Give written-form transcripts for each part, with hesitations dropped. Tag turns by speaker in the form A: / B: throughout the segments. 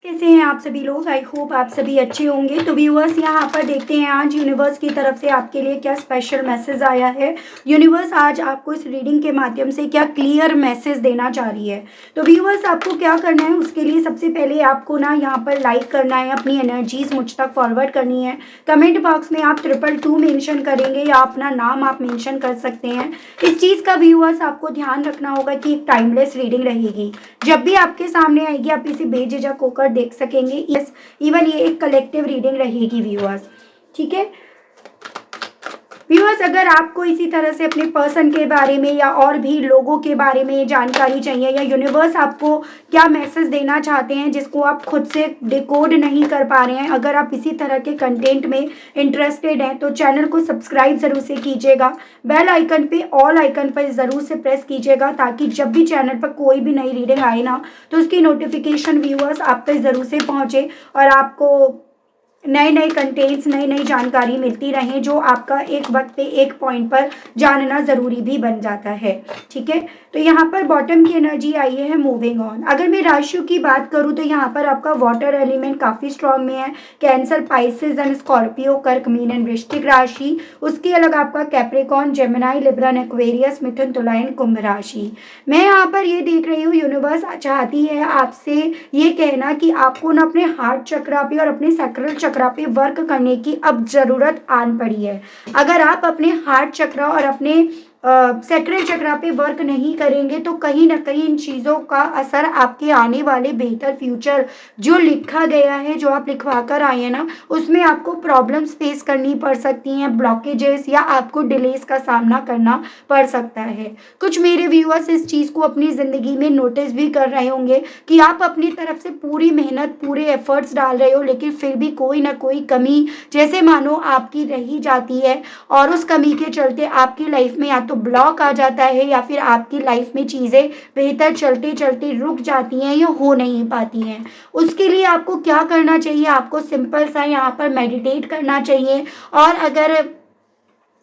A: कैसे हैं आप सभी लोग। आई होप आप सभी अच्छे होंगे। तो व्यूअर्स, यहाँ पर देखते हैं आज यूनिवर्स की तरफ से आपके लिए क्या स्पेशल मैसेज आया है। यूनिवर्स आज आपको इस रीडिंग के माध्यम से क्या क्लियर मैसेज देना चाह रही है। तो व्यूअर्स, आपको क्या करना है, उसके लिए सबसे पहले आपको ना यहाँ पर लाइक करना है, अपनी एनर्जीज मुझ तक फॉरवर्ड करनी है। कमेंट बॉक्स में आप 222 मेंशन करेंगे या अपना नाम आप मेंशन कर सकते हैं। इस चीज़ का व्यूअर्स आपको ध्यान रखना होगा कि एक टाइमलेस रीडिंग रहेगी। जब भी आपके सामने आएगी आप इसे बेझिझक होकर देख सकेंगे। यस, इवन ये एक कलेक्टिव रीडिंग रहेगी व्यूअर्स। ठीक है व्यूअर्स, अगर आपको इसी तरह से अपने पर्सन के बारे में या और भी लोगों के बारे में जानकारी चाहिए या यूनिवर्स आपको क्या मैसेज देना चाहते हैं जिसको आप खुद से डिकोड नहीं कर पा रहे हैं, अगर आप इसी तरह के कंटेंट में इंटरेस्टेड हैं तो चैनल को सब्सक्राइब ज़रूर से कीजिएगा। बेल आइकन पे ऑल आइकन पर ज़रूर से प्रेस कीजिएगा ताकि जब भी चैनल पर कोई भी नई रीडिंग आए ना तो उसकी नोटिफिकेशन व्यूअर्स आप तक ज़रूर से पहुँचे और आपको नए नए कंटेंट्स नई नई जानकारी मिलती रहे जो आपका एक वक्त पे एक पॉइंट पर जानना ज़रूरी भी बन जाता है। ठीक है, तो यहाँ पर बॉटम की एनर्जी आई है मूविंग ऑन। अगर मैं राशियों की बात करूँ तो यहाँ पर आपका वाटर एलिमेंट काफ़ी स्ट्रांग में है। कैंसर, पाइसेस एंड स्कॉर्पियो, कर्क, मीन एंड वृश्चिक राशि। उसके अलग आपका कैप्रिकॉर्न, जेमिनाई, लिब्रा, एक्वेरियस, मिथुन, तुला एंड कुंभ राशि। मैं यहाँ पर ये देख रही हूँ यूनिवर्स चाहती है आपसे ये कहना कि आपको ना अपने हार्ट चक्रा पे और अपने सैक्रल चक्रा पे वर्क करने की अब ज़रूरत आन पड़ी है। अगर आप अपने हार्ट चक्रा और अपने सैक्रल चक्रा पे वर्क नहीं करेंगे तो कहीं ना कहीं इन चीज़ों का असर आपके आने वाले बेहतर फ्यूचर जो लिखा गया है, जो आप लिखवा कर आए हैं ना, उसमें आपको प्रॉब्लम्स फेस करनी पड़ सकती हैं, ब्लॉकेजेस या आपको डिलेस का सामना करना पड़ सकता है। कुछ मेरे व्यूअर्स इस चीज़ को अपनी ज़िंदगी में नोटिस भी कर रहे होंगे कि आप अपनी तरफ से पूरी मेहनत, पूरे एफर्ट्स डाल रहे हो लेकिन फिर भी कोई ना कोई कमी जैसे मानो आपकी रही जाती है और उस कमी के चलते आपकी लाइफ में या तो ब्लॉक आ जाता है या फिर आपकी लाइफ में चीज़ें बेहतर चलते चलते रुक जाती हैं या हो नहीं पाती हैं। उसके लिए आपको क्या करना चाहिए, आपको सिंपल सा यहाँ पर मेडिटेट करना चाहिए और अगर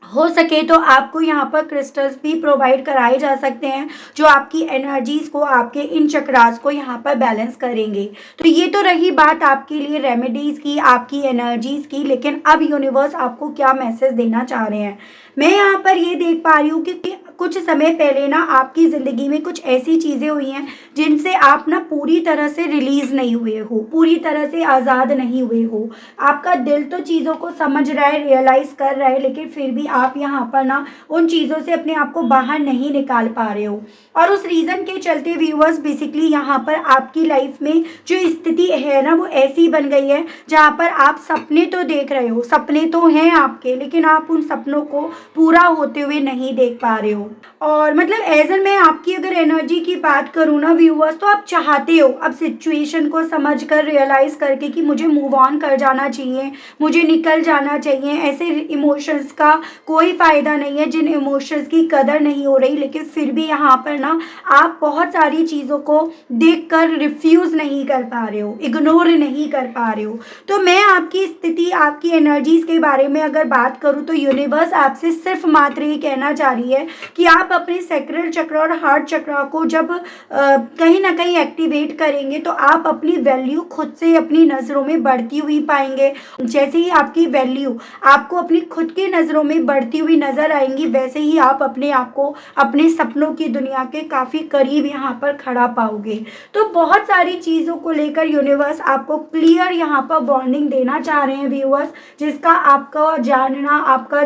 A: हो सके तो आपको यहाँ पर क्रिस्टल्स भी प्रोवाइड कराए जा सकते हैं जो आपकी एनर्जीज को, आपके इन चक्रास को यहाँ पर बैलेंस करेंगे। तो ये तो रही बात आपके लिए रेमेडीज की, आपकी एनर्जीज की। लेकिन अब यूनिवर्स आपको क्या मैसेज देना चाह रहे हैं, मैं यहाँ पर ये देख पा रही हूँ कि कुछ समय पहले ना आपकी ज़िंदगी में कुछ ऐसी चीज़ें हुई हैं जिनसे आप ना पूरी तरह से रिलीज़ नहीं हुए हो, पूरी तरह से आज़ाद नहीं हुए हो। आपका दिल तो चीज़ों को समझ रहा है, रियलाइज़ कर रहा है, लेकिन फिर भी आप यहाँ पर ना उन चीज़ों से अपने आप को बाहर नहीं निकाल पा रहे हो। और उस रीज़न के चलते व्यूअर्स बेसिकली यहाँ पर आपकी लाइफ में जो स्थिति है ना वो ऐसी बन गई है जहाँ पर आप सपने तो देख रहे हो, सपने तो हैं आपके, लेकिन आप उन सपनों को पूरा होते हुए नहीं देख पा रहे हो। और मतलब एज एन मैं आपकी अगर एनर्जी की बात करूँ ना व्यूअर्स, तो आप चाहते हो अब सिचुएशन को समझ कर, रियलाइज करके कि मुझे मूव ऑन कर जाना चाहिए, मुझे निकल जाना चाहिए। ऐसे इमोशंस का कोई फ़ायदा नहीं है जिन इमोशंस की कदर नहीं हो रही, लेकिन फिर भी यहाँ पर ना आप बहुत सारी चीज़ों को देखकर रिफ्यूज़ नहीं कर पा रहे हो, इग्नोर नहीं कर पा रहे हो। तो मैं आपकी स्थिति, आपकी एनर्जीज़ के बारे में अगर बात करूँ तो यूनिवर्स आपसे सिर्फ मात्र ये कहना चाह रही है कि आप अपने सैक्रल चक्र और हार्ट चक्र को जब कहीं ना कहीं एक्टिवेट करेंगे तो आप अपनी वैल्यू खुद से अपनी नज़रों में बढ़ती हुई पाएंगे। जैसे ही आपकी वैल्यू आपको अपनी खुद की नज़रों में बढ़ती हुई नज़र आएंगी, वैसे ही आप अपने आप को अपने सपनों की दुनिया के काफ़ी करीब यहाँ पर खड़ा पाओगे। तो बहुत सारी चीज़ों को लेकर यूनिवर्स आपको क्लियर यहाँ पर वार्निंग देना चाह रहे हैं व्यूअर्स, जिसका आपका जानना, आपका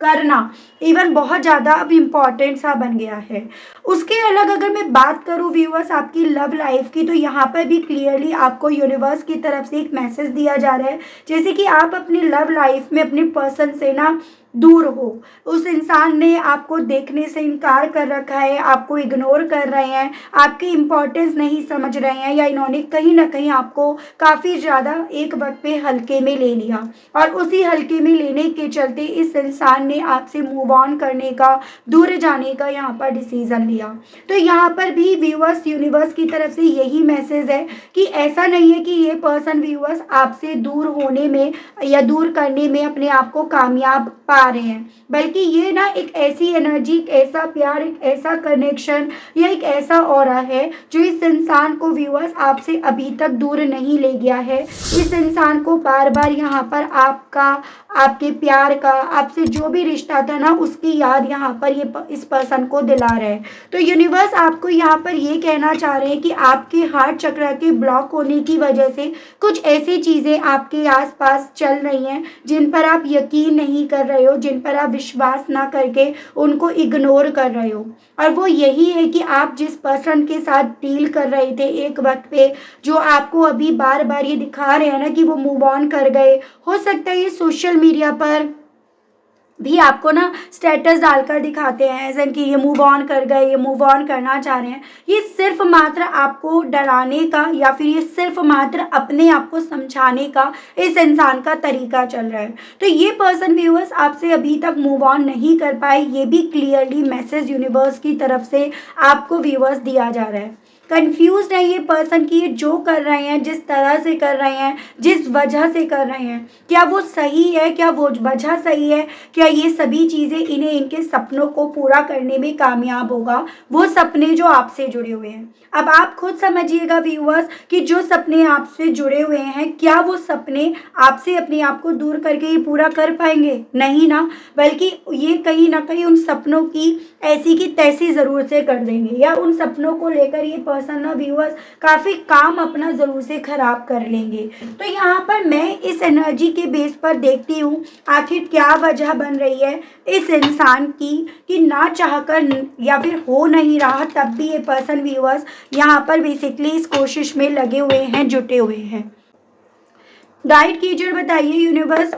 A: करना इवन बहुत ज़्यादा अब इम्पॉर्टेंट सा बन गया है। उसके अलग अगर मैं बात करूँ व्यूअर्स आपकी लव लाइफ की, तो यहाँ पर भी क्लियरली आपको यूनिवर्स की तरफ से एक मैसेज दिया जा रहा है जैसे कि आप अपनी लव लाइफ में अपने पर्सन से ना दूर हो, उस इंसान ने आपको देखने से इनकार कर रखा है, आपको इग्नोर कर रहे हैं, आपकी इम्पोर्टेंस नहीं समझ रहे हैं, या इन्होंने कहीं ना कहीं आपको काफ़ी ज़्यादा एक वक्त पे हल्के में ले लिया और उसी हल्के में लेने के चलते इस इंसान ने आपसे मूव ऑन करने का, दूर जाने का यहाँ पर डिसीज़न लिया। तो यहाँ पर भी व्यूअर्स यूनिवर्स की तरफ से यही मैसेज है कि ऐसा नहीं है कि ये पर्सन व्यूअर्स आपसे दूर होने में या दूर करने में अपने आप को कामयाब पा रहे हैं, बल्कि ये ना एक ऐसी एनर्जी, एक ऐसा प्यार, एक ऐसा कनेक्शन या एक ऐसा ऑरा है जो इस इंसान को व्यूअर्स आपसे अभी तक दूर नहीं ले गया है। इस इंसान को बार बार यहाँ पर आपका, आपके प्यार का, आपसे जो भी रिश्ता था ना उसकी याद यहाँ पर ये इस पर्सन को दिला रहे हैं। तो यूनिवर्स आपको यहाँ पर ये कहना चाह रहे हैं कि आपके हार्ट चक्र के ब्लॉक होने की वजह से कुछ ऐसी चीज़ें आपके आसपास चल रही हैं जिन पर आप यकीन नहीं कर रहे हो, जिन पर आप विश्वास ना करके उनको इग्नोर कर रहे हो। और वो यही है कि आप जिस पर्सन के साथ डील कर रहे थे एक वक्त पे, जो आपको अभी बार बार ये दिखा रहे हैं ना कि वो मूव ऑन कर गए, हो सकता है ये सोशल मीडिया पर भी आपको ना स्टेटस डालकर दिखाते हैं ऐसा कि ये मूव ऑन कर गए, ये मूव ऑन करना चाह रहे हैं। ये सिर्फ मात्र आपको डराने का या फिर ये सिर्फ मात्र अपने आप को समझाने का इस इंसान का तरीका चल रहा है। तो ये पर्सन व्यूअर्स आपसे अभी तक मूव ऑन नहीं कर पाए, ये भी क्लियरली मैसेज यूनिवर्स की तरफ से आपको व्यूअर्स दिया जा रहा है। कंफ्यूज्ड है ये पर्सन कि ये जो कर रहे हैं, जिस तरह से कर रहे हैं, जिस वजह से कर रहे हैं, क्या वो सही है, क्या वो वजह सही है, क्या ये सभी चीज़ें इन्हें इनके सपनों को पूरा करने में कामयाब होगा, वो सपने जो आपसे जुड़े हुए हैं। अब आप खुद समझिएगा व्यूअर्स कि जो सपने आपसे जुड़े हुए हैं, क्या वो सपने आपसे अपने आप को दूर करके ये पूरा कर पाएंगे? नहीं ना, बल्कि ये कहीं ना कहीं उन सपनों की ऐसी की तैसी ज़रूर से कर देंगे, या उन सपनों को लेकर ये पर्सन ना व्यूअर्स काफ़ी काम अपना ज़रूर से ख़राब कर लेंगे। तो यहाँ पर मैं इस एनर्जी के बेस पर देखती हूँ आखिर क्या वजह बन रही है इस इंसान की कि ना चाहकर या फिर हो नहीं रहा, तब भी ये पर्सन व्यूअर्स यहाँ पर बेसिकली इस कोशिश में लगे हुए हैं, जुटे हुए हैं। गाइड कीजिए, बताइए universe,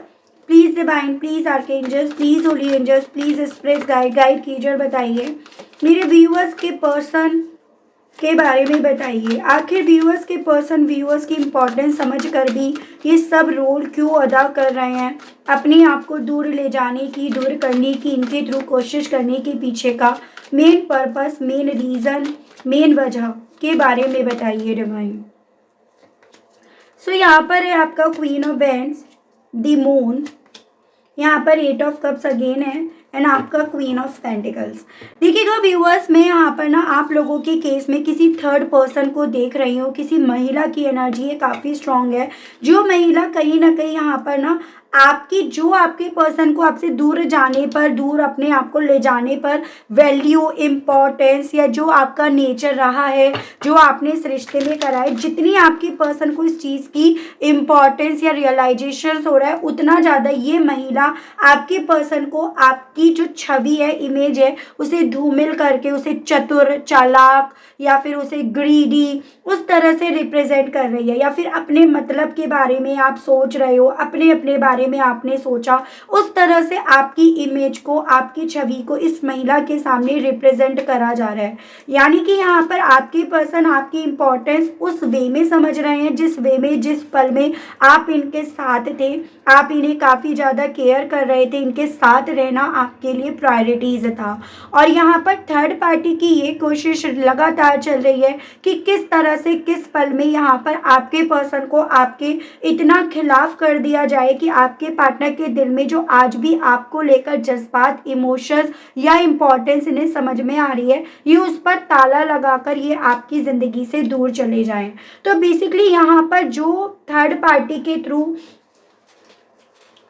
A: please divine, please archangels, please holy angels, please spirit guide कीजिए, बताइए मेरे व्यूअर्स के पर्सन के बारे में बताइए। आखिर व्यूअर्स के पर्सन व्यूअर्स की इम्पोर्टेंस समझ कर भी ये सब रोल क्यों अदा कर रहे हैं, अपने आप को दूर ले जाने की, दूर करने की, इनके थ्रू कोशिश करने के पीछे का main purpose, main reason, main वजह के बारे में बताइए डिवाइन। सो यहाँ पर है आपका queen of wands, the moon, यहाँ पर 8 ऑफ कप्स अगेन है, एंड आपका क्वीन ऑफ पेंटिकल्स। देखिएगा व्यूअर्स, मैं यहाँ पर ना आप लोगों के केस में किसी थर्ड पर्सन को देख रही हूँ, किसी महिला की एनर्जी है, काफ़ी स्ट्रांग है। जो महिला कहीं ना कहीं यहाँ पर ना आपकी, जो आपके पर्सन को आपसे दूर जाने पर, दूर अपने आप को ले जाने पर वैल्यू, इम्पोर्टेंस, या जो आपका नेचर रहा है, जो आपने इस रिश्ते में करा है, जितनी आपके पर्सन को इस चीज़ की इम्पोर्टेंस या रियलाइजेशन हो रहा है, उतना ज़्यादा ये महिला आपके पर्सन को, आपकी जो छवि है, इमेज है, उसे धूमिल करके, उसे चतुर, चालाक या फिर उसे ग्रीडी उस तरह से रिप्रेजेंट कर रही है। या फिर अपने मतलब के बारे में आप सोच रहे हो, अपने अपने बारे में आपने सोचा, उस तरह से आपकी इमेज को, आपकी छवि को इस महिला के सामने रिप्रेजेंट करा जा रहा है। यानी कि यहाँ पर आपके पर्सन आपकी इम्पोर्टेंस उस वे में समझ रहे हैं, जिस वे में, जिस पल में आप इनके साथ थे, आप इन्हें काफ़ी ज़्यादा केयर कर रहे थे, इनके साथ रहना आपके लिए प्रायोरिटीज़ था। और यहाँ पर थर्ड पार्टी की ये कोशिश लगातार चल रही है कि किस तरह से, किस पल में यहाँ पर आपके पर्सन को आपके इतना खिलाफ कर दिया जाए कि आपके पार्टनर के दिल में जो आज भी आपको लेकर जज्बात, इमोशंस या इम्पोर्टेंस इन्हें समझ में आ रही है, ये उस पर ताला लगाकर ये आपकी ज़िंदगी से दूर चले जाएं। तो बेसिकली यहाँ पर जो थर्ड पार्टी के थ्रू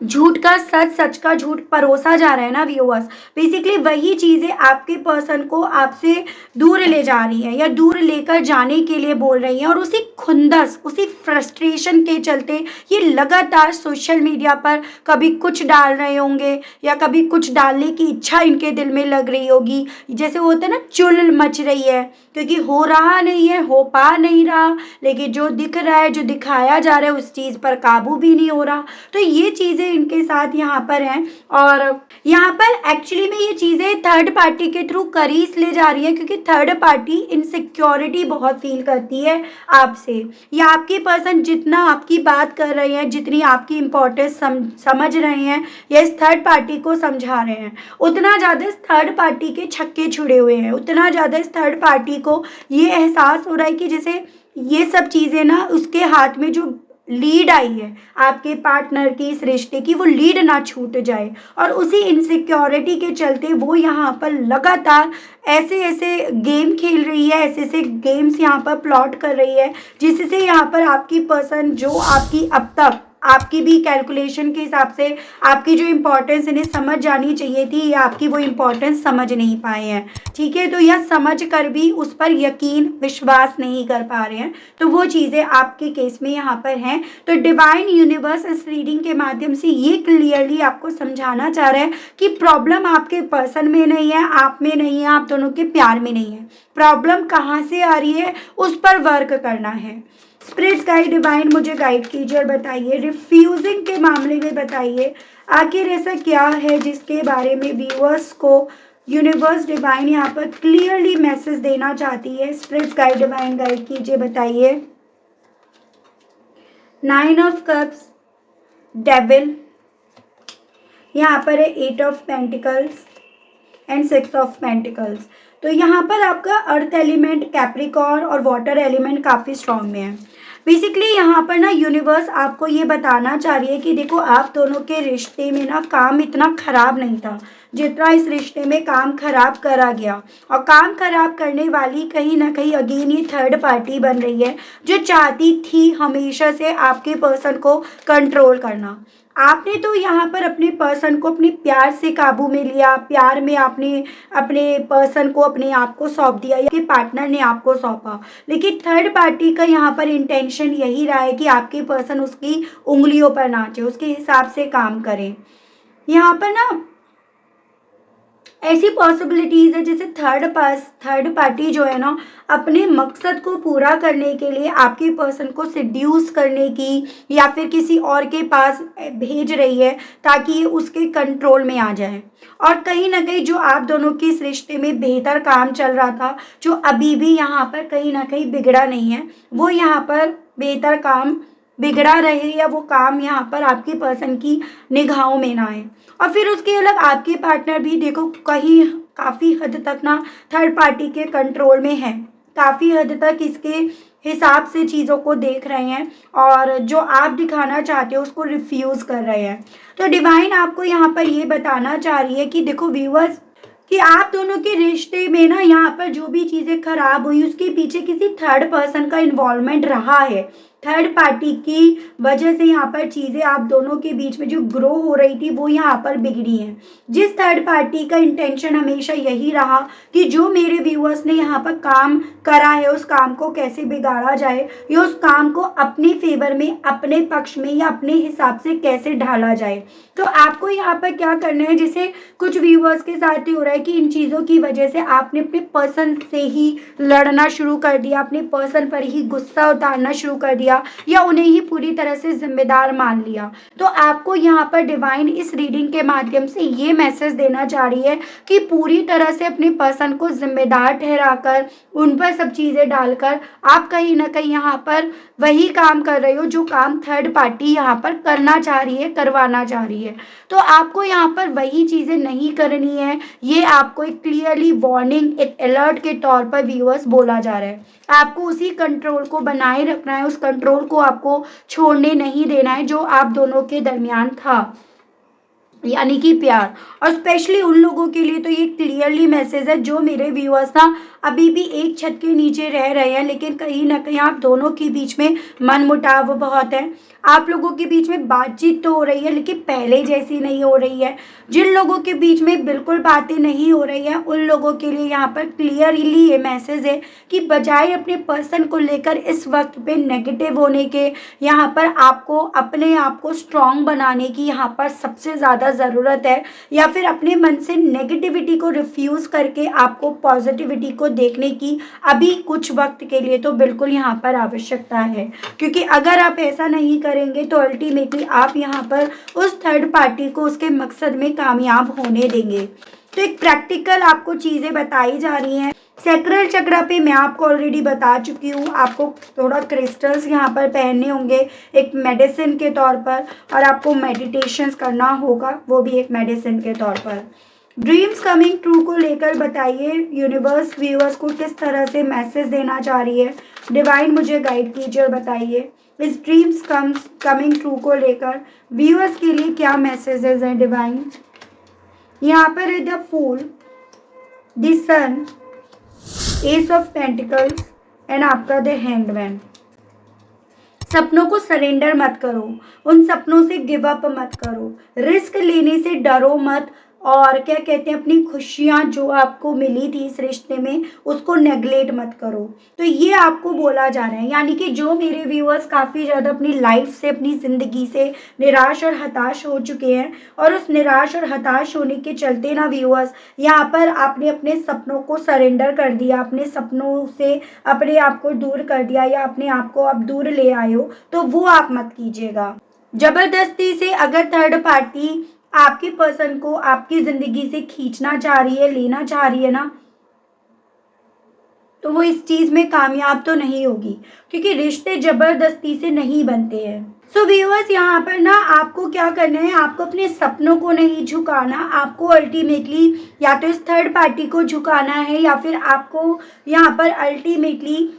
A: झूठ का सच, सच का झूठ परोसा जा रहा है ना व्यूअर्स, बेसिकली वही चीज़ें आपके पर्सन को आपसे दूर ले जा रही है या दूर लेकर जाने के लिए बोल रही हैं। और उसी खुंदस, उसी फ्रस्ट्रेशन के चलते ये लगातार सोशल मीडिया पर कभी कुछ डाल रहे होंगे या कभी कुछ डालने की इच्छा इनके दिल में लग रही होगी। जैसे होता है ना, चुल मच रही है, क्योंकि हो रहा नहीं है, हो पा नहीं रहा, लेकिन जो दिख रहा है, जो दिखाया जा रहा है, उस चीज़ पर काबू भी नहीं हो रहा। तो ये चीज़ें इनके साथ यहाँ पर हैं। और यहाँ पर एक्चुअली में ये चीज़ें थर्ड पार्टी के थ्रू करी इसलिए जा रही है क्योंकि थर्ड पार्टी इनसिक्योरिटी बहुत फील करती है आपसे, या आपके पर्सन जितना आपकी बात कर रहे हैं, जितनी आपकी इम्पोर्टेंस समझ रहे हैं या इस थर्ड पार्टी को समझा रहे हैं, उतना ज़्यादा इस थर्ड पार्टी के छक्के छुड़े हुए हैं, उतना ज़्यादा इस थर्ड पार्टी को ये एहसास हो रहा है कि जैसे ये सब चीज़ें ना उसके हाथ में जो लीड आई है आपके पार्टनर की, इस रिश्ते की, वो लीड ना छूट जाए। और उसी इनसिक्योरिटी के चलते वो यहाँ पर लगातार ऐसे ऐसे गेम खेल रही है, ऐसे ऐसे गेम्स यहाँ पर प्लॉट कर रही है, जिससे यहाँ पर आपकी पर्सन जो आपकी अब तक आपकी भी कैलकुलेशन के हिसाब से आपकी जो इम्पोर्टेंस इन्हें समझ जानी चाहिए थी, या आपकी वो इम्पोर्टेंस समझ नहीं पाए हैं। ठीक है, तो यह समझ कर भी उस पर यकीन विश्वास नहीं कर पा रहे हैं, तो वो चीज़ें आपके केस में यहाँ पर हैं। तो डिवाइन यूनिवर्स इस रीडिंग के माध्यम से ये क्लियरली आपको समझाना चाह रहा है कि प्रॉब्लम आपके पर्सन में नहीं है, आप में नहीं है, आप दोनों के प्यार में नहीं है। प्रॉब्लम कहाँ से आ रही है उस पर वर्क करना है। स्पिरिट्स गाइड डिवाइन मुझे गाइड कीजिए और बताइए रिफ्यूजिंग के मामले में बताइए आखिर ऐसा क्या है जिसके बारे में व्यूअर्स को यूनिवर्स डिवाइन यहाँ पर क्लियरली मैसेज देना चाहती है। स्पिरिट्स गाइड डिवाइन गाइड कीजिए, बताइए। 9 ऑफ कप्स, डेविल, यहाँ पर है 8 of pentacles and 6 of pentacles. तो यहाँ पर आपका अर्थ एलिमेंट कैप्रिकॉर्न और वाटर एलिमेंट काफ़ी स्ट्रॉन्ग में है। बेसिकली यहाँ पर ना यूनिवर्स आपको ये बताना चाह रही है कि देखो आप दोनों के रिश्ते में ना काम इतना ख़राब नहीं था जितना इस रिश्ते में काम खराब करा गया। और काम खराब करने वाली कहीं ना कहीं अगेन ये थर्ड पार्टी बन रही है, जो चाहती थी हमेशा से आपके पर्सन को कंट्रोल करना। आपने तो यहाँ पर अपने पर्सन को अपने प्यार से काबू में लिया, प्यार में आपने अपने पर्सन को अपने आप को सौंप दिया या कि पार्टनर ने आपको सौंपा। लेकिन थर्ड पार्टी का यहाँ पर इंटेंशन यही रहा है कि आपके पर्सन उसकी उंगलियों पर नाचे, उसके हिसाब से काम करें। यहाँ पर ना ऐसी पॉसिबिलिटीज़ है जैसे थर्ड पार्टी जो है ना अपने मकसद को पूरा करने के लिए आपके पर्सन को सिड्यूस करने की या फिर किसी और के पास भेज रही है ताकि ये उसके कंट्रोल में आ जाए। और कहीं ना कहीं जो आप दोनों के इस रिश्ते में बेहतर काम चल रहा था, जो अभी भी यहाँ पर कहीं ना कहीं बिगड़ा नहीं है, वो यहाँ पर बेहतर काम बिगड़ा रहे या वो काम यहाँ पर आपके पर्सन की निगाहों में ना आए। और फिर उसके अलग आपके पार्टनर भी देखो कहीं काफ़ी हद तक ना थर्ड पार्टी के कंट्रोल में है, काफ़ी हद तक इसके हिसाब से चीज़ों को देख रहे हैं और जो आप दिखाना चाहते हो उसको रिफ्यूज़ कर रहे हैं। तो डिवाइन आपको यहाँ पर ये बताना चाह रही है कि देखो व्यूअर्स, कि आप दोनों के रिश्ते में ना यहाँ पर जो भी चीज़ें खराब हुई उसके पीछे किसी थर्ड पर्सन का इन्वॉल्वमेंट रहा है। थर्ड पार्टी की वजह से यहाँ पर चीज़ें आप दोनों के बीच में जो ग्रो हो रही थी वो यहाँ पर बिगड़ी हैं। जिस थर्ड पार्टी का इंटेंशन हमेशा यही रहा कि जो मेरे व्यूअर्स ने यहाँ पर काम करा है उस काम को कैसे बिगाड़ा जाए या उस काम को अपने फेवर में, अपने पक्ष में या अपने हिसाब से कैसे ढाला जाए। तो आपको यहाँ पर क्या करना है, जैसे कुछ व्यूअर्स के साथ ही हो रहा है कि इन चीज़ों की वजह से आपने अपने पर्सन से ही लड़ना शुरू कर दिया, अपने पर्सन पर ही गुस्सा उतारना शुरू कर दिया या उन्हें ही पूरी तरह से जिम्मेदार मान लिया। तो आपको यहाँ पर डिवाइन इस रीडिंग के माध्यम से ये मैसेज देना चाह रही है कि पूरी तरह से अपने पर्सन को जिम्मेदार ठहराकर उन पर सब चीज़ें डालकर आप कहीं ना कहीं यहाँ पर वही काम कर रहे हो जो काम थर्ड पार्टी यहाँ पर करना चाह रही है, करवाना चाह रही है। तो आपको यहाँ पर वही चीज़ें नहीं करनी है। ये आपको एक क्लियरली वार्निंग, एक अलर्ट के तौर पर व्यूअर्स बोला जा रहा है। आपको उसी कंट्रोल को बनाए रखना है, उस कंट्रोल को आपको छोड़ने नहीं देना है जो आप दोनों के दरमियान था, यानी कि प्यार। और स्पेशली उन लोगों के लिए तो ये क्लियरली मैसेज है जो मेरे व्यूअर्स ना अभी भी एक छत के नीचे रह रहे हैं, लेकिन कहीं ना कहीं आप दोनों के बीच में मनमुटाव बहुत है। आप लोगों के बीच में बातचीत तो हो रही है लेकिन पहले जैसी नहीं हो रही है। जिन लोगों के बीच में बिल्कुल बातें नहीं हो रही हैं उन लोगों के लिए यहाँ पर क्लियरली ये मैसेज है कि बजाय अपने पर्सन को लेकर इस वक्त पे नेगेटिव होने के, यहाँ पर आपको अपने आप को स्ट्रॉन्ग बनाने की यहाँ पर सबसे ज़्यादा ज़रूरत है, या फिर अपने मन से नेगेटिविटी को रिफ्यूज़ करके आपको पॉजिटिविटी को देखने की अभी कुछ वक्त के लिए तो बिल्कुल यहाँ पर आवश्यकता है। क्योंकि अगर आप ऐसा नहीं करेंगे तो अल्टीमेटली आप यहाँ पर उस थर्ड पार्टी को उसके मकसद में कामयाब होने देंगे। तो एक प्रैक्टिकल आपको चीज़ें बताई जा रही हैं। सैक्रल चक्र पे मैं आपको ऑलरेडी बता चुकी हूँ, आपको थोड़ा क्रिस्टल्स यहाँ पर पहनने होंगे एक मेडिसिन के तौर पर, और आपको मेडिटेशंस करना होगा वो भी एक मेडिसिन के तौर पर। ड्रीम्स कमिंग ट्रू को लेकर बताइए यूनिवर्स व्यूअर्स को किस तरह से मैसेज देना चाह रही है। डिवाइन मुझे गाइड कीजिए और बताइए इस ड्रीम्स कमिंग ट्रू को लेकर व्यूअर्स के लिए क्या मैसेजेस हैं डिवाइन। यहाँ पर है the fool, the sun, ace of pentacles and आपका द हैंगमैन। सपनों को सरेंडर मत करो, उन सपनों से गिव अप मत करो, रिस्क लेने से डरो मत, और क्या कहते हैं अपनी खुशियाँ जो आपको मिली थी इस रिश्ते में उसको नेगलेक्ट मत करो। तो ये आपको बोला जा रहा है, यानी कि जो मेरे व्यूअर्स काफ़ी ज़्यादा अपनी लाइफ से, अपनी ज़िंदगी से निराश और हताश हो चुके हैं, और उस निराश और हताश होने के चलते ना व्यूअर्स यहाँ पर आपने अपने सपनों को सरेंडर कर दिया, अपने सपनों से अपने आप को दूर कर दिया, या अपने आप को आप दूर ले आए हो, तो वो आप मत कीजिएगा। जबरदस्ती से अगर थर्ड पार्टी आपके पर्सन को आपकी जिंदगी से खींचना चाह रही है, लेना चाह रही है ना, तो वो इस चीज में कामयाब तो नहीं होगी, क्योंकि रिश्ते जबरदस्ती से नहीं बनते हैं। सो व्यूअर्स यहाँ पर ना आपको क्या करना है, आपको अपने सपनों को नहीं झुकाना, आपको अल्टीमेटली या तो इस थर्ड पार्टी को झुकाना है, या फिर आपको यहाँ पर अल्टीमेटली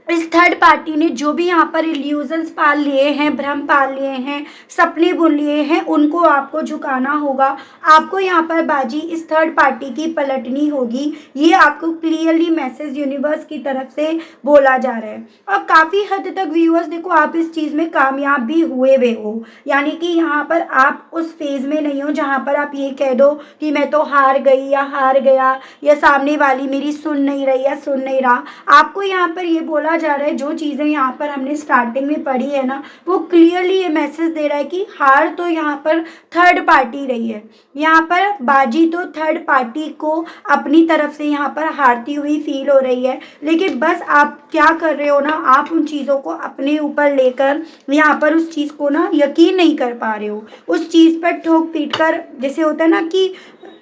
A: इस थर्ड पार्टी ने जो भी यहाँ पर इल्यूजन्स पाल लिए हैं, भ्रम पाल लिए हैं, सपने बुन लिए हैं, उनको आपको झुकाना होगा। आपको यहाँ पर बाजी इस थर्ड पार्टी की पलटनी होगी। ये आपको क्लियरली मैसेज यूनिवर्स की तरफ से बोला जा रहा है, और काफ़ी हद तक व्यूअर्स देखो आप इस चीज़ में कामयाब भी हुए हो, यानी कि यहाँ पर आप उस फेज़ में नहीं हो जहाँ पर आप ये कह दो कि मैं तो हार गई या हार गया, या सामने वाली मेरी सुन नहीं रही या सुन नहीं रहा। आपको यहाँ पर ये बोला जा रहा है, जो चीज़ें यहाँ पर हमने स्टार्टिंग में पढ़ी है ना, वो क्लियरली ये मैसेज दे रहा है कि हार तो यहाँ पर थर्ड पार्टी रही है, यहाँ पर बाजी तो थर्ड पार्टी को अपनी तरफ से यहाँ पर हारती हुई फील हो रही है। लेकिन बस आप क्या कर रहे हो ना, आप उन चीज़ों को अपने ऊपर लेकर यहाँ पर उस चीज़ को ना यकीन नहीं कर पा रहे हो, उस चीज़ पर ठोक पीट कर, जैसे होता है ना कि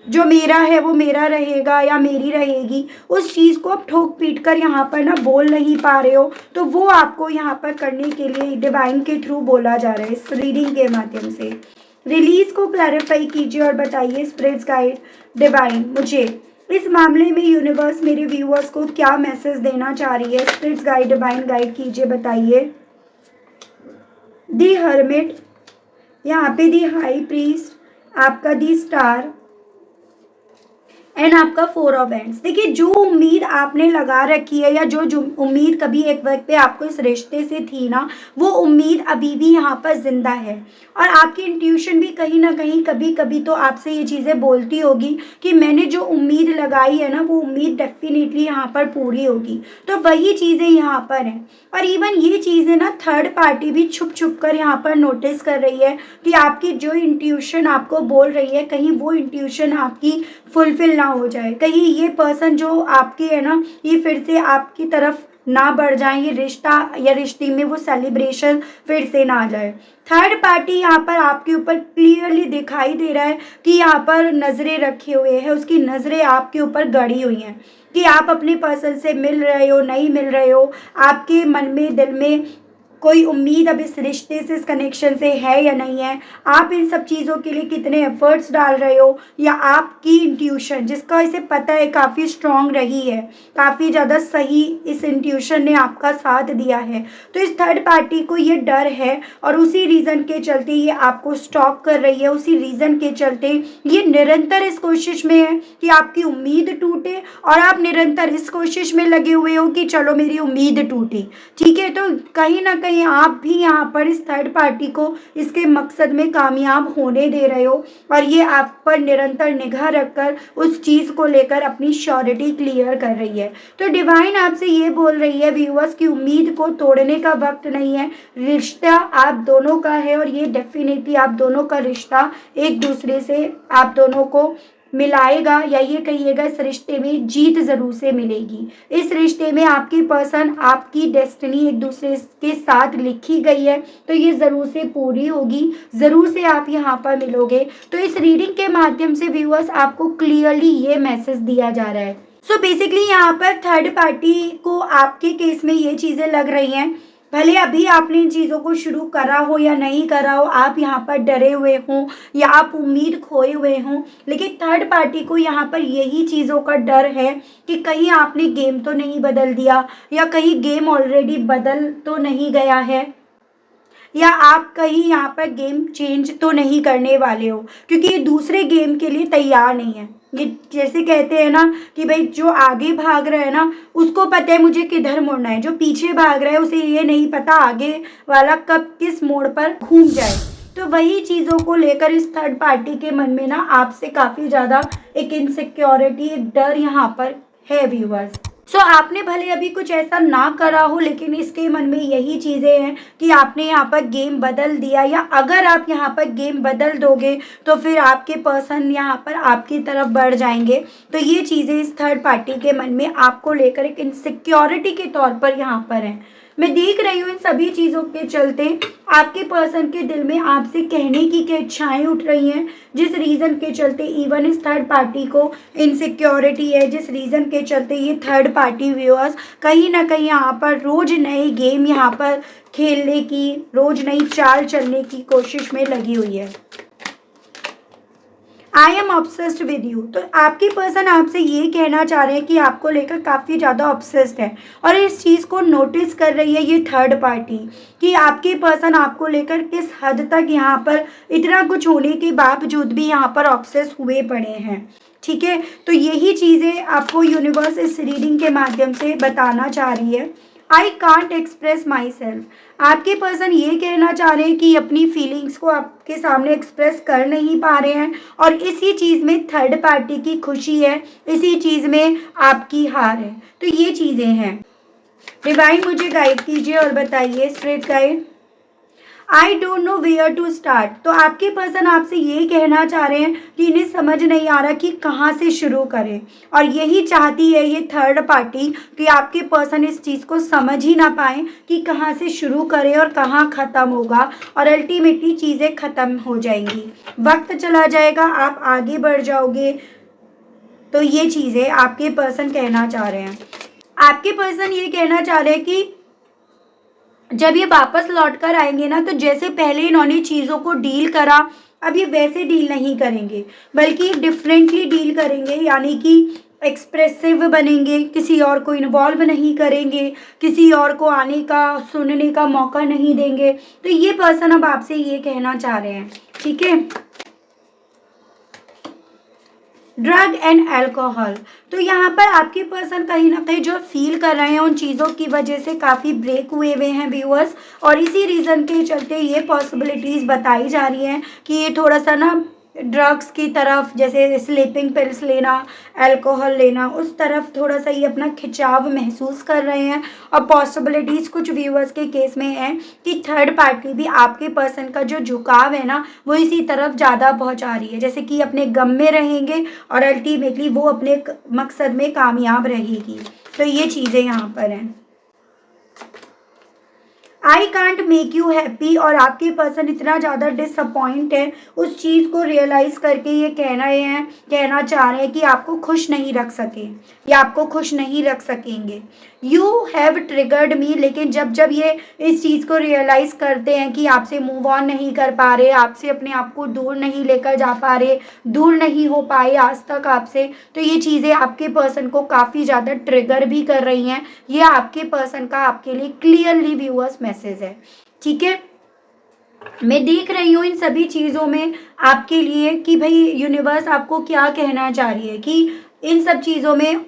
A: जो मेरा है वो मेरा रहेगा या मेरी रहेगी, उस चीज़ को आप ठोक पीट कर यहाँ पर ना बोल नहीं पा रहे हो, तो वो आपको यहाँ पर करने के लिए डिवाइन के थ्रू बोला जा रहा है इस रीडिंग के माध्यम से। रिलीज को क्लैरिफाई कीजिए और बताइए स्पिरिट्स गाइड डिवाइन मुझे इस मामले में यूनिवर्स मेरे व्यूअर्स को क्या मैसेज देना चाह रही है। स्पिरिट्स गाइड डिवाइन गाइड कीजिए, बताइए। दी हर्मिट, यहाँ पे दी हाई प्रीस्ट, आपका दी स्टार एंड आपका 4 ऑफ हैंड्स। देखिए जो उम्मीद आपने लगा रखी है, या जो उम्मीद कभी एक वक्त पे आपको इस रिश्ते से थी ना, वो उम्मीद अभी भी यहाँ पर जिंदा है, और आपकी इंट्यूशन भी कहीं ना कहीं कभी कभी तो आपसे ये चीज़ें बोलती होगी कि मैंने जो उम्मीद लगाई है ना, वो उम्मीद डेफिनेटली यहाँ पर पूरी होगी। तो वही चीज़ें यहाँ पर हैं, और इवन ये चीज़ें ना थर्ड पार्टी भी छुप छुप कर यहाँ पर नोटिस कर रही है कि आपकी जो इंट्यूशन आपको बोल रही है, कहीं वो इंट्यूशन आपकी फुलफिल ना हो जाए, कहीं ये पर्सन जो आपके है ना, ये फिर से आपकी तरफ ना बढ़ जाए, ये रिश्ता या रिश्ते में वो सेलिब्रेशन फिर से ना आ जाए। थर्ड पार्टी यहाँ पर आपके ऊपर क्लियरली दिखाई दे रहा है कि यहाँ पर नज़रें रखे हुए हैं, उसकी नज़रें आपके ऊपर गड़ी हुई हैं कि आप अपने पर्सन से मिल रहे हो, नहीं मिल रहे हो, आपके मन में, दिल में कोई उम्मीद अब इस रिश्ते से, इस कनेक्शन से है या नहीं है, आप इन सब चीज़ों के लिए कितने एफर्ट्स डाल रहे हो, या आपकी इंट्यूशन जिसका इसे पता है काफ़ी स्ट्रॉन्ग रही है, काफ़ी ज़्यादा सही इस इंट्यूशन ने आपका साथ दिया है। तो इस थर्ड पार्टी को ये डर है, और उसी रीज़न के चलते ये आपको स्टॉक कर रही है, उसी रीज़न के चलते ये निरंतर इस कोशिश में है कि आपकी उम्मीद टूटे, और आप निरंतर इस कोशिश में लगे हुए हो कि चलो मेरी उम्मीद टूटी। ठीक है, तो कहीं ना कहीं आप भी यहाँ पर इस थर्ड पार्टी को इसके मकसद में कामयाब होने दे रहे हो, और ये आप पर निरंतर निगाह रखकर उस चीज़ को लेकर अपनी श्योरिटी क्लियर कर रही है। तो डिवाइन आपसे ये बोल रही है व्यूअर्स की उम्मीद को तोड़ने का वक्त नहीं है, रिश्ता आप दोनों का है, और ये डेफिनेटली आप दोनों का रिश्ता एक दूसरे से आप दोनों को मिलाएगा, या ये कहिएगा इस रिश्ते में जीत ज़रूर से मिलेगी। इस रिश्ते में आपकी पर्सन, आपकी डेस्टिनी एक दूसरे के साथ लिखी गई है, तो ये ज़रूर से पूरी होगी, ज़रूर से आप यहाँ पर मिलोगे। तो इस रीडिंग के माध्यम से व्यूअर्स आपको क्लियरली ये मैसेज दिया जा रहा है। सो बेसिकली यहाँ पर थर्ड पार्टी को आपके केस में ये चीज़ें लग रही हैं भले अभी आपने इन चीज़ों को शुरू करा हो या नहीं करा हो, आप यहाँ पर डरे हुए हों या आप उम्मीद खोए हुए हों, लेकिन थर्ड पार्टी को यहाँ पर यही चीज़ों का डर है कि कहीं आपने गेम तो नहीं बदल दिया, या कहीं गेम ऑलरेडी बदल तो नहीं गया है, या आप कहीं यहाँ पर गेम चेंज तो नहीं करने वाले हो, क्योंकि ये दूसरे गेम के लिए तैयार नहीं है। ये जैसे कहते हैं ना कि भाई जो आगे भाग रहा है ना, उसको पता है मुझे किधर मुड़ना है, जो पीछे भाग रहा है उसे ये नहीं पता आगे वाला कब किस मोड़ पर घूम जाए। तो वही चीज़ों को लेकर इस थर्ड पार्टी के मन में ना आपसे काफ़ी ज़्यादा एक इनसिक्योरिटी, एक डर यहाँ पर है व्यूअर्स। आपने भले अभी कुछ ऐसा ना करा हो, लेकिन इसके मन में यही चीज़ें हैं कि आपने यहाँ पर गेम बदल दिया, या अगर आप यहाँ पर गेम बदल दोगे तो फिर आपके पर्सन यहाँ पर आपकी तरफ बढ़ जाएंगे। तो ये चीज़ें इस थर्ड पार्टी के मन में आपको लेकर एक इनसिक्योरिटी के तौर पर यहाँ पर हैं। मैं देख रही हूँ इन सभी चीज़ों के चलते आपके पर्सन के दिल में आपसे कहने की इच्छाएं उठ रही हैं, जिस रीज़न के चलते इवन इस थर्ड पार्टी को इनसिक्योरिटी है, जिस रीज़न के चलते ये थर्ड पार्टी व्यूअर्स कहीं ना कहीं यहाँ पर रोज़ नए गेम यहाँ पर खेलने की, रोज़ नई चाल चलने की कोशिश में लगी हुई है। I am obsessed with you. तो आपकी पर्सन आपसे ये कहना चाह रहे हैं कि आपको लेकर काफ़ी ज़्यादा ऑब्सेस्ड है, और इस चीज़ को नोटिस कर रही है ये थर्ड पार्टी कि आपके पर्सन आपको लेकर किस हद तक यहाँ पर इतना कुछ होने के बावजूद भी यहाँ पर ऑब्सेस हुए पड़े हैं। ठीक है, तो यही चीज़ें आपको यूनिवर्स इस रीडिंग के माध्यम से बताना चाह रही है। I can't express my self. आपके पर्सन ये कहना चाह रहे हैं कि अपनी फीलिंग्स को आपके सामने एक्सप्रेस कर नहीं पा रहे हैं, और इसी चीज़ में थर्ड पार्टी की खुशी है, इसी चीज़ में आपकी हार है। तो ये चीज़ें हैं। डिवाइन मुझे गाइड कीजिए और बताइए spirit guide. I don't know where to start. तो आपके पर्सन आपसे ये कहना चाह रहे हैं कि इन्हें समझ नहीं आ रहा कि कहाँ से शुरू करें, और यही चाहती है ये थर्ड पार्टी कि आपके पर्सन इस चीज़ को समझ ही ना पाए कि कहाँ से शुरू करें और कहाँ ख़त्म होगा, और अल्टीमेटली चीज़ें ख़त्म हो जाएंगी, वक्त चला जाएगा, आप आगे बढ़ जाओगे। तो ये चीज़ें आपके पर्सन कहना चाह रहे हैं। आपके पर्सन ये कहना चाह रहे हैं कि जब ये वापस लौट कर आएंगे ना, तो जैसे पहले इन्होंने चीज़ों को डील करा, अब ये वैसे डील नहीं करेंगे, बल्कि डिफरेंटली डील करेंगे, यानी कि एक्सप्रेसिव बनेंगे, किसी और को इन्वॉल्व नहीं करेंगे, किसी और को आने का सुनने का मौका नहीं देंगे। तो ये पर्सन अब आपसे ये कहना चाह रहे हैं। ठीक है, ड्रग एंड अल्कोहल। तो यहाँ पर आपके पर्सन कहीं ना कहीं जो फील कर रहे हैं उन चीज़ों की वजह से काफ़ी ब्रेक हुए हैं व्यूअर्स, और इसी रीज़न के चलते ये पॉसिबिलिटीज़ बताई जा रही हैं कि ये थोड़ा सा ना ड्रग्स की तरफ, जैसे स्लीपिंग पिल्स लेना, अल्कोहल लेना, उस तरफ थोड़ा सा ये अपना खिंचाव महसूस कर रहे हैं। और पॉसिबिलिटीज़ कुछ व्यूअर्स के केस में है कि थर्ड पार्टी भी आपके पर्सन का जो झुकाव है ना, वो इसी तरफ ज़्यादा पहुंचा रही है, जैसे कि अपने गम में रहेंगे और अल्टीमेटली वो अपने मकसद में कामयाब रहेगी। तो ये चीज़ें यहाँ पर हैं। I can't make you happy. और आपके पर्सन इतना ज़्यादा डिसअपॉइंट है उस चीज़ को रियलाइज़ करके ये कहना चाह रहे हैं कि आपको खुश नहीं रख सके या आपको खुश नहीं रख सकेंगे। यू हैव ट्रिगर्ड मी। लेकिन जब जब ये इस चीज़ को रियलाइज़ करते हैं कि आपसे मूव ऑन नहीं कर पा रहे, आपसे अपने आप को दूर नहीं लेकर जा पा रहे, दूर नहीं हो पाए आज तक आपसे, तो ये चीज़ें आपके पर्सन को काफ़ी ज़्यादा ट्रिगर भी कर रही हैं। ये आपके पर्सन का आपके लिए क्लियरली व्यूअर्स मैसेज है। ठीक है, मैं देख रही हूँ इन सभी चीज़ों में आपके लिए कि भाई यूनिवर्स आपको क्या कहना चाह रही है, कि इन सब चीज़ों में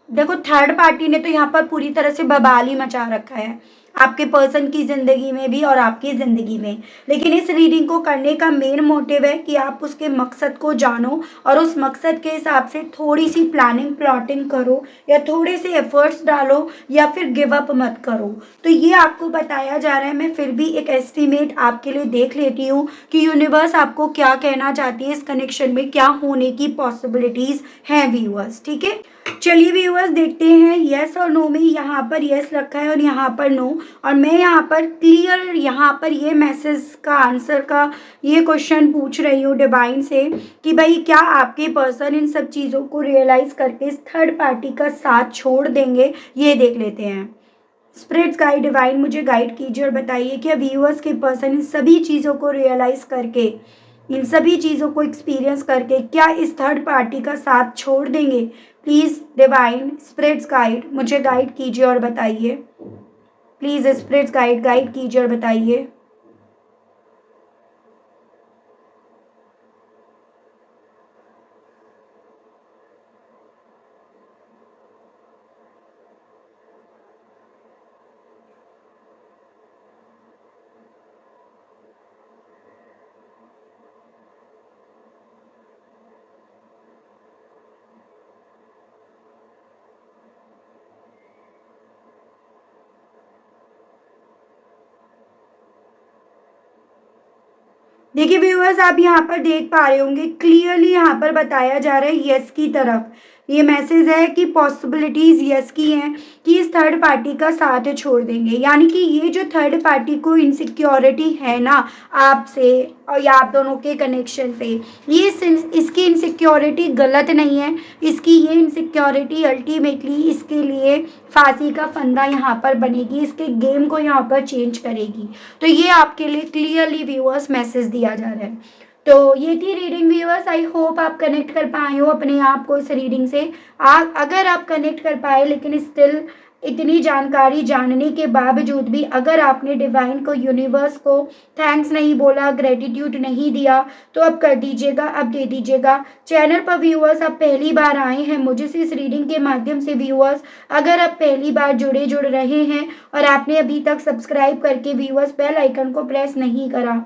A: देखो थर्ड पार्टी ने तो यहाँ पर पूरी तरह से बवाल ही मचा रखा है आपके पर्सन की ज़िंदगी में भी और आपकी ज़िंदगी में। लेकिन इस रीडिंग को करने का मेन मोटिव है कि आप उसके मकसद को जानो और उस मकसद के हिसाब से थोड़ी सी प्लाटिंग करो, या थोड़े से एफर्ट्स डालो, या फिर गिव अप मत करो। तो ये आपको बताया जा रहा है। मैं फिर भी एक एस्टीमेट आपके लिए देख लेती हूँ कि यूनिवर्स आपको क्या कहना चाहती है, इस कनेक्शन में क्या होने की पॉसिबिलिटीज़ हैं व्यूअर्स। ठीक है, चलिए व्यूअर्स देखते हैं यस और नो में। यहाँ पर यस रखा है और यहाँ पर नो, और मैं यहाँ पर क्लियर यहाँ पर ये मैसेज का आंसर का ये क्वेश्चन पूछ रही हूँ डिवाइन से कि भाई क्या आपके पर्सन इन सब चीज़ों को रियलाइज़ करके इस थर्ड पार्टी का साथ छोड़ देंगे। ये देख लेते हैं। स्पिरिट्स गाइड डिवाइन मुझे गाइड कीजिए और बताइए क्या व्यूअर्स के पर्सन इन सभी चीज़ों को रियलाइज़ करके, इन सभी चीज़ों को एक्सपीरियंस करके क्या इस थर्ड पार्टी का साथ छोड़ देंगे? प्लीज़ डिवाइन स्पिरिट्स गाइड मुझे गाइड कीजिए और बताइए। प्लीज़ स्पिरिट्स गाइड गाइड कीजिए और बताइए। देखिए व्यूअर्स, आप यहाँ पर देख पा रहे होंगे क्लियरली यहाँ पर बताया जा रहा है यस की तरफ। ये मैसेज है कि पॉसिबिलिटीज यस की हैं कि इस थर्ड पार्टी का साथ छोड़ देंगे, यानी कि ये जो थर्ड पार्टी को इनसिक्योरिटी है ना आपसे और या आप दोनों के कनेक्शन से, ये इसकी इनसिक्योरिटी गलत नहीं है। इसकी ये इनसिक्योरिटी अल्टीमेटली इसके लिए फांसी का फंदा यहाँ पर बनेगी, इसके गेम को यहाँ पर चेंज करेगी। तो ये आपके लिए क्लियरली व्यूअर्स मैसेज दिया जा रहा है। तो ये थी रीडिंग व्यूअर्स। आई होप आप कनेक्ट कर पाए हो अपने आप को इस रीडिंग से। अगर आप कनेक्ट कर पाए लेकिन स्टिल इतनी जानकारी जानने के बावजूद भी अगर आपने डिवाइन को, यूनिवर्स को थैंक्स नहीं बोला, ग्रेटिट्यूड नहीं दिया, तो अब कर दीजिएगा, अब दे दीजिएगा। चैनल पर व्यूअर्स आप पहली बार आए हैं मुझे से इस रीडिंग के माध्यम से व्यूअर्स, अगर आप पहली बार जुड़ रहे हैं और आपने अभी तक सब्सक्राइब करके व्यूअर्स बेल आइकन को प्रेस नहीं करा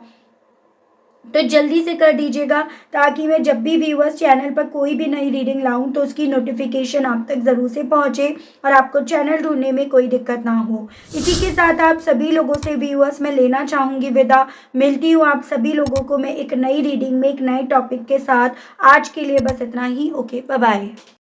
A: तो जल्दी से कर दीजिएगा, ताकि मैं जब भी व्यूअर्स चैनल पर कोई भी नई रीडिंग लाऊं तो उसकी नोटिफिकेशन आप तक ज़रूर से पहुंचे और आपको चैनल ढूंढने में कोई दिक्कत ना हो। इसी के साथ आप सभी लोगों से व्यूअर्स मैं लेना चाहूँगी विदा। मिलती हूँ आप सभी लोगों को मैं एक नई रीडिंग में एक नए टॉपिक के साथ। आज के लिए बस इतना ही। Okay, bye bye.